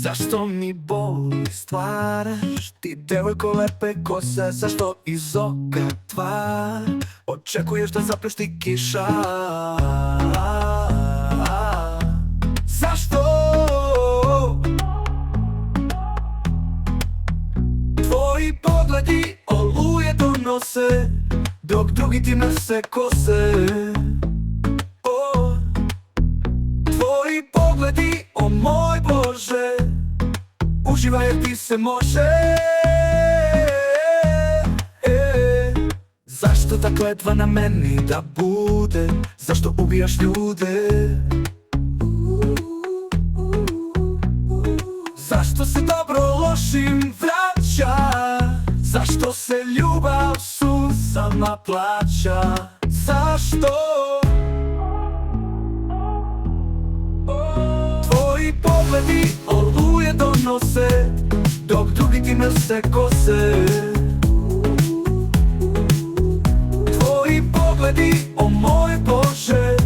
Zašto mi boli stvaraš ti, devojko lepe kose? Zašto iz oka tvár očekuješ da zapljušti kiša? Zašto tvoji pogledi oluje donose, dok drugi ti nose kose? Tvoji pogledi, o moj Bože, uživaj jer ti se može. Zašto ta kletva na meni da bude? Zašto ubijaš ljude? Zašto se dobro lošim vraća? Zašto se ljubav suzama plaća? Zašto? Tvoji pogledi oluje donose, dok drugi ti nose kose. Tvoji pogledi, o moj Bože,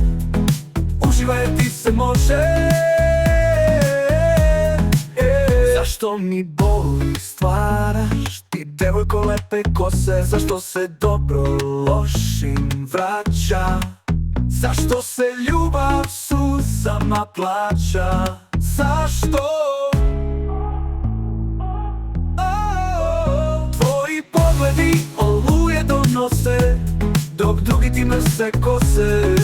uživaj jer ti se može. Zašto mi boli stvaraš ti, devojko lepe kose? Zašto se dobro lošim vraća? Zašto se ljubav suzama plaća? Zašto? Tvoji pogledi oluje donose, dok drugi ti nose kose.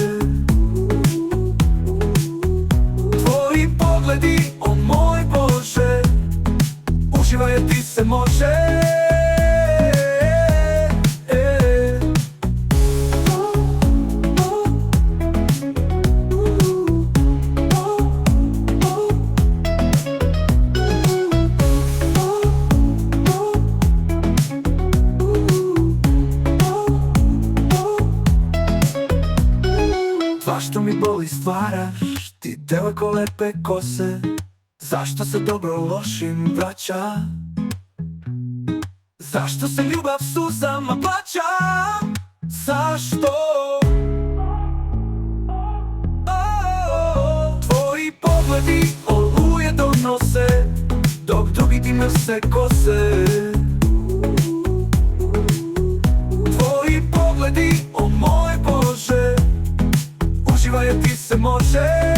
Tvoji pogledi, o moj Bože, uživaj jer ti se može. Zašto mi boli stvaraš ti, devojko lepe kose? Zašto se dobro lošim vraća? Zašto se ljubav suzama plaća? Zašto? Tvoji pogledi oluje donose, dok drugi ti nose kose. Tvoji pogledi, o moj Bože, uživaj jer ti se može.